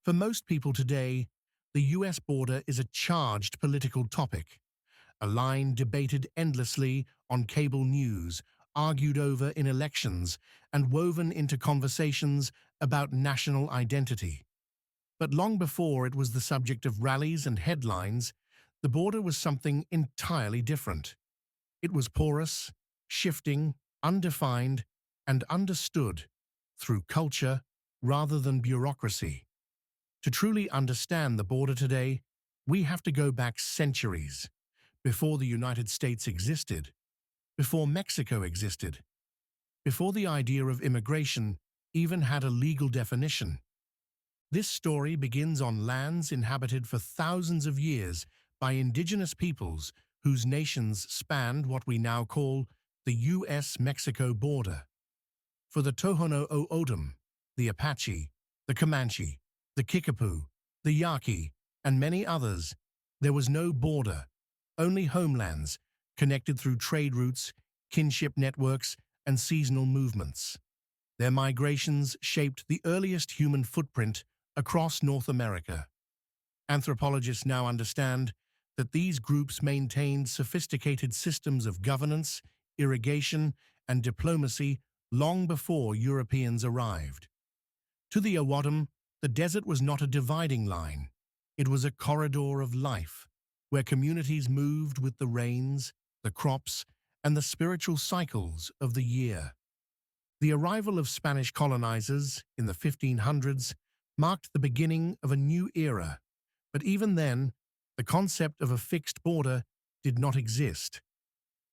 For most people today, the US border is a charged political topic, a line debated endlessly on cable news, argued over in elections, and woven into conversations about national identity. But long before it was the subject of rallies and headlines, the border was something entirely different. It was porous, shifting, undefined, and understood through culture rather than bureaucracy. To truly understand the border today, we have to go back centuries, before the United States existed, before Mexico existed, before the idea of immigration even had a legal definition. This story begins on lands inhabited for thousands of years by indigenous peoples whose nations spanned what we now call the US-Mexico border. For the Tohono O'odham, the Apache, the Comanche, the Kickapoo, the Yaqui, and many others, there was no border, only homelands connected through trade routes, kinship networks, and seasonal movements. Their migrations shaped the earliest human footprint across North America. Anthropologists now understand that these groups maintained sophisticated systems of governance, irrigation, and diplomacy long before Europeans arrived. To the O'odham, the desert was not a dividing line. It was a corridor of life, where communities moved with the rains, the crops, and the spiritual cycles of the year. The arrival of Spanish colonizers in the 1500s marked the beginning of a new era, but even then, the concept of a fixed border did not exist.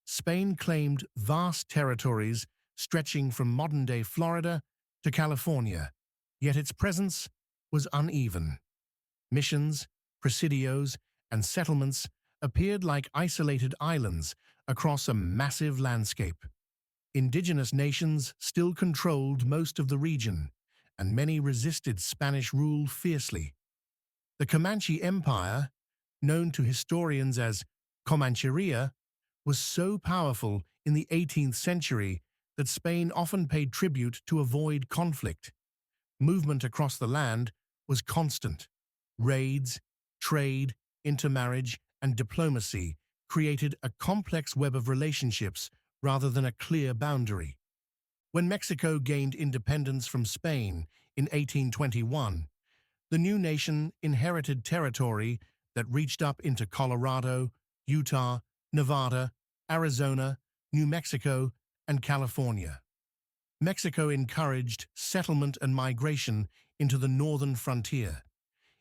Spain claimed vast territories stretching from modern-day Florida to California, yet its presence was uneven. Missions, presidios, and settlements appeared like isolated islands across a massive landscape. Indigenous nations still controlled most of the region, and many resisted Spanish rule fiercely. The Comanche Empire, known to historians as Comancheria, was so powerful in the 18th century that Spain often paid tribute to avoid conflict. Movement across the land was constant. Raids, trade, intermarriage, and diplomacy created a complex web of relationships rather than a clear boundary. When Mexico gained independence from Spain in 1821, the new nation inherited territory that reached up into Colorado, Utah, Nevada, Arizona, New Mexico, and California. Mexico encouraged settlement and migration into the northern frontier,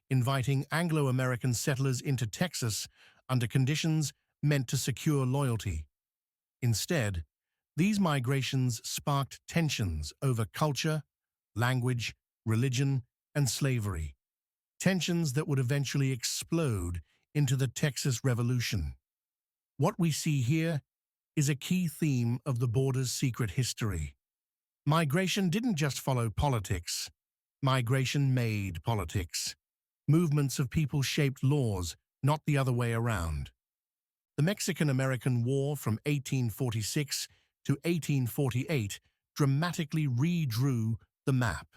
inviting Anglo-American settlers into Texas under conditions meant to secure loyalty. Instead, these migrations sparked tensions over culture, language, religion, and slavery, tensions that would eventually explode into the Texas Revolution. What we see here is a key theme of the border's secret history. Migration didn't just follow politics. Migration made politics. Movements of people shaped laws, not the other way around. The Mexican-American War from 1846 to 1848 dramatically redrew the map.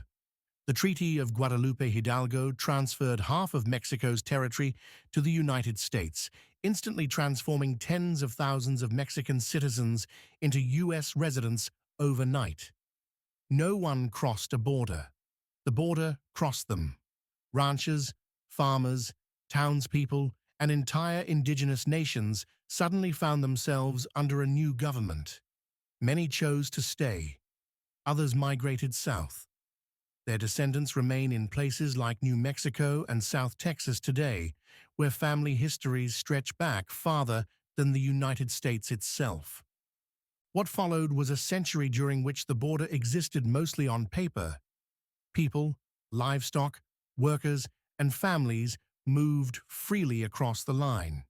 The Treaty of Guadalupe Hidalgo transferred half of Mexico's territory to the United States, instantly transforming tens of thousands of Mexican citizens into U.S. residents overnight. No one crossed a border. The border crossed them. Ranchers, farmers, townspeople, and entire indigenous nations suddenly found themselves under a new government. Many chose to stay. Others migrated south. Their descendants remain in places like New Mexico and South Texas today, where family histories stretch back farther than the United States itself. What followed was a century during which the border existed mostly on paper. People, livestock, workers, and families moved freely across the line.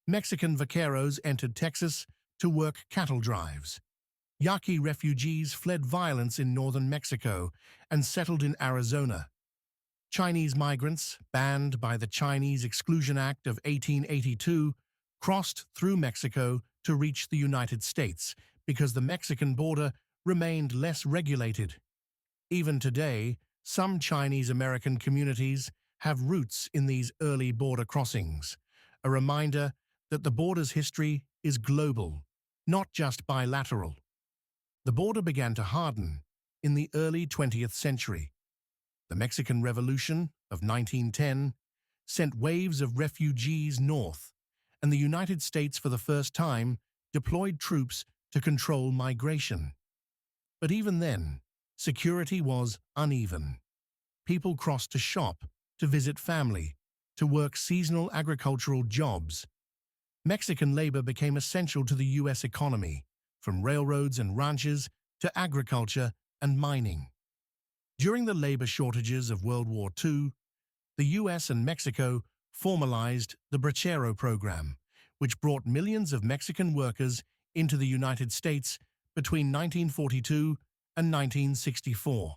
Mexican vaqueros entered Texas to work cattle drives. Yaqui refugees fled violence in northern Mexico and settled in Arizona. Chinese migrants, banned by the Chinese Exclusion Act of 1882, crossed through Mexico to reach the United States because the Mexican border remained less regulated. Even today, Some Chinese-American communities have roots in these early border crossings, a reminder that the border's history is global, not just bilateral. The border began to harden in the early 20th century. The Mexican Revolution of 1910 sent waves of refugees north, and the United States for the first time deployed troops to control migration. But even then, security was uneven. People crossed to shop, to visit family, to work seasonal agricultural jobs. Mexican labor became essential to the U.S. economy, from railroads and ranches to agriculture and mining. During the labor shortages of World War II, the U.S. and Mexico formalized the Bracero program, which brought millions of Mexican workers into the United States between 1942 and 1964.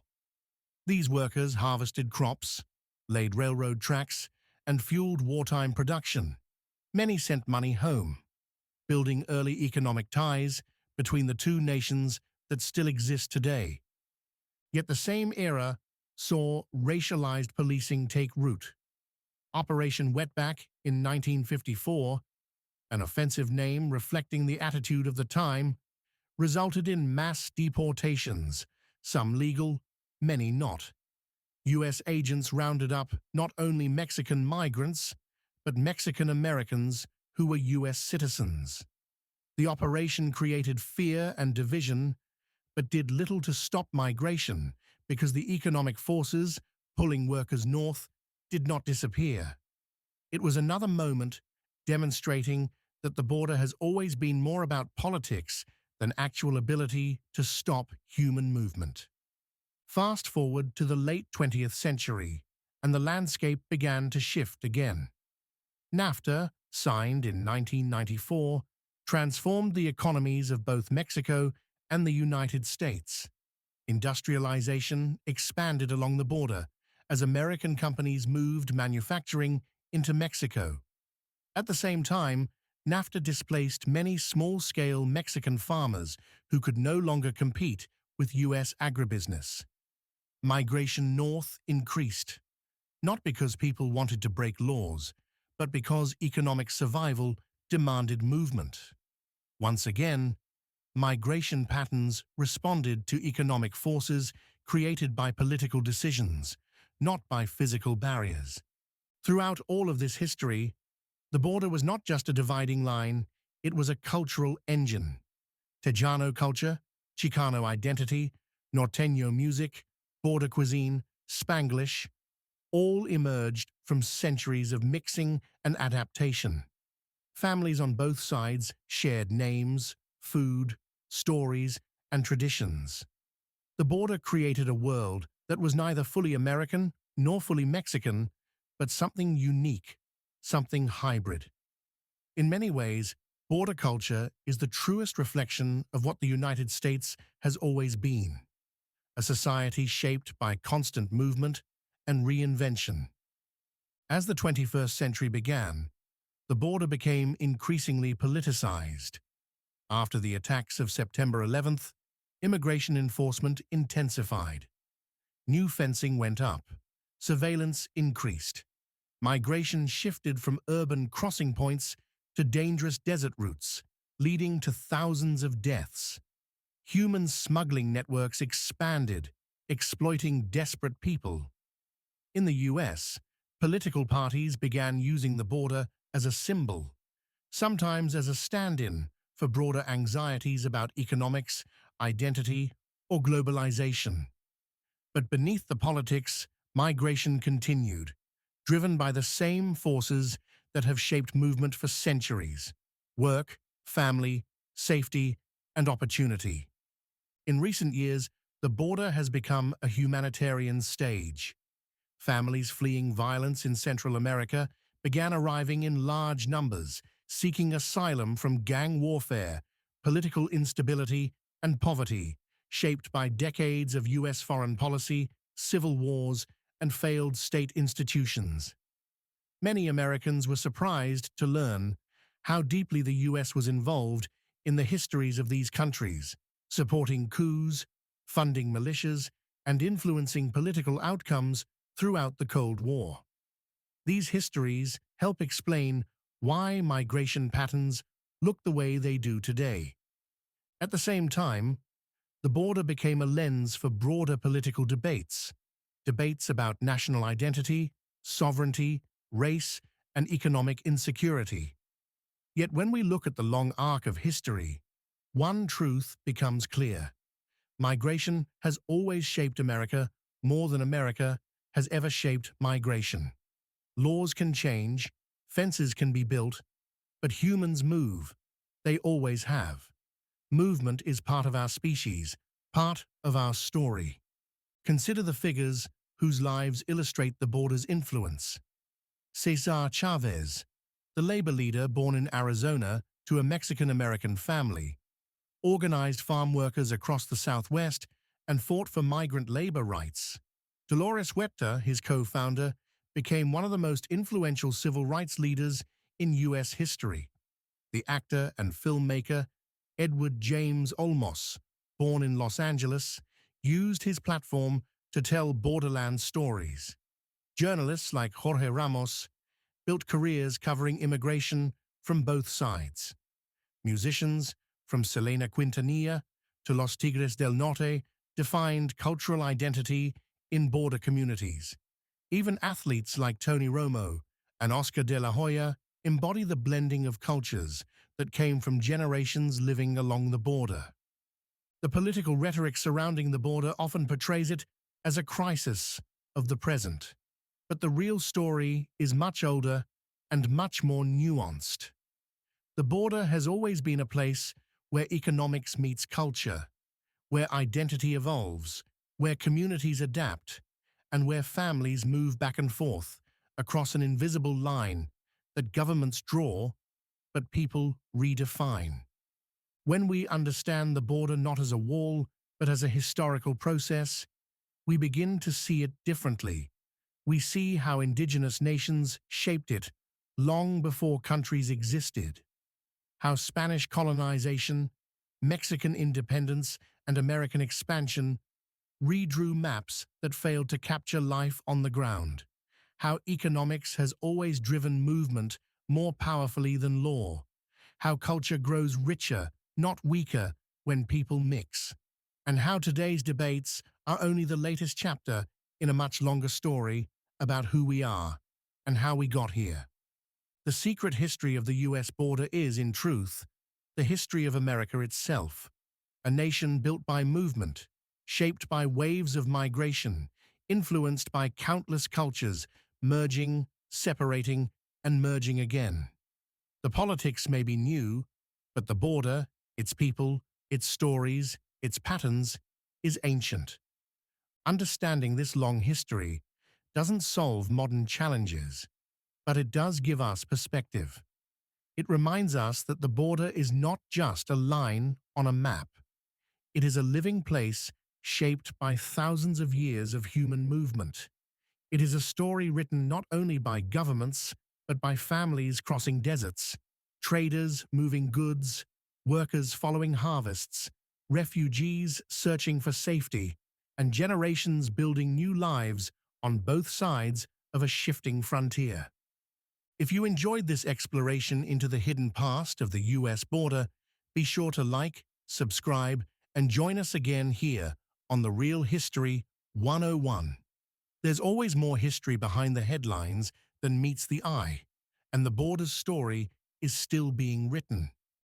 These workers harvested crops, laid railroad tracks, and fueled wartime production. Many sent money home, building early economic ties between the two nations that still exist today. Yet the same era saw racialized policing take root. Operation Wetback in 1954, an offensive name reflecting the attitude of the time, resulted in mass deportations, some legal, many not. U.S. agents rounded up not only Mexican migrants, but Mexican Americans who were U.S. citizens. The operation created fear and division, but did little to stop migration because the economic forces pulling workers north did not disappear. It was another moment demonstrating that the border has always been more about politics than actual ability to stop human movement. Fast forward to the late 20th century, and the landscape began to shift again. NAFTA, signed in 1994, transformed the economies of both Mexico and the United States. Industrialization expanded along the border as American companies moved manufacturing into Mexico. At the same time, NAFTA displaced many small-scale Mexican farmers who could no longer compete with U.S. agribusiness. Migration north increased, not because people wanted to break laws, but because economic survival demanded movement. Once again, migration patterns responded to economic forces created by political decisions, not by physical barriers. Throughout all of this history, the border was not just a dividing line, it was a cultural engine. Tejano culture, Chicano identity, Norteño music, border cuisine, Spanglish, all emerged from centuries of mixing and adaptation. Families on both sides shared names, food, stories, and traditions. The border created a world that was neither fully American nor fully Mexican, but something unique, something hybrid. In many ways, border culture is the truest reflection of what the United States has always been, a society shaped by constant movement and reinvention. As the 21st century began, the border became increasingly politicized. After the attacks of September 11th, immigration enforcement intensified. New fencing went up, surveillance increased. Migration shifted from urban crossing points to dangerous desert routes, leading to thousands of deaths. Human smuggling networks expanded, exploiting desperate people. In the US, political parties began using the border as a symbol, sometimes as a stand-in for broader anxieties about economics, identity, or globalization. But beneath the politics, migration continued, driven by the same forces that have shaped movement for centuries: work, family, safety, and opportunity. In recent years, the border has become a humanitarian stage. Families fleeing violence in Central America began arriving in large numbers, seeking asylum from gang warfare, political instability, and poverty, shaped by decades of U.S. foreign policy, civil wars, and failed state institutions. Many Americans were surprised to learn how deeply the U.S. was involved in the histories of these countries, supporting coups, funding militias, and influencing political outcomes throughout the Cold War. These histories help explain why migration patterns look the way they do today. At the same time, the border became a lens for broader political debates about national identity, sovereignty, race, and economic insecurity. Yet when we look at the long arc of history, one truth becomes clear. Migration has always shaped America more than America has ever shaped migration. Laws can change, fences can be built, but humans move. They always have. Movement is part of our species, part of our story. Consider the figures whose lives illustrate the border's influence. Cesar Chavez, the labor leader born in Arizona to a Mexican-American family, organized farm workers across the Southwest and fought for migrant labor rights. Dolores Huerta, his co-founder, became one of the most influential civil rights leaders in U.S. history. The actor and filmmaker Edward James Olmos, born in Los Angeles, used his platform to tell borderland stories. Journalists like Jorge Ramos built careers covering immigration from both sides. Musicians, from Selena Quintanilla to Los Tigres del Norte, defined cultural identity in border communities. Even athletes like Tony Romo and Oscar de la Hoya embody the blending of cultures that came from generations living along the border. The political rhetoric surrounding the border often portrays it as a crisis of the present. But the real story is much older and much more nuanced. The border has always been a place where economics meets culture, where identity evolves, where communities adapt, and where families move back and forth across an invisible line that governments draw, but people redefine. When we understand the border not as a wall, but as a historical process, we begin to see it differently. We see how indigenous nations shaped it long before countries existed, how Spanish colonization, Mexican independence, and American expansion redrew maps that failed to capture life on the ground, how economics has always driven movement more powerfully than law, how culture grows richer, not weaker, when people mix, and how today's debates are only the latest chapter in a much longer story about who we are and how we got here. The secret history of the U.S. border is, in truth, the history of America itself, a nation built by movement, shaped by waves of migration, influenced by countless cultures, merging, separating, and merging again. The politics may be new, but the border, its people, its stories, its patterns, is ancient. Understanding this long history doesn't solve modern challenges, but it does give us perspective. It reminds us that the border is not just a line on a map. It is a living place shaped by thousands of years of human movement. It is a story written not only by governments, but by families crossing deserts, traders moving goods, workers following harvests, refugees searching for safety, and generations building new lives on both sides of a shifting frontier. If you enjoyed this exploration into the hidden past of the U.S. border, be sure to like, subscribe, and join us again here on The Real History 101. There's always more history behind the headlines than meets the eye, and the border's story is still being written.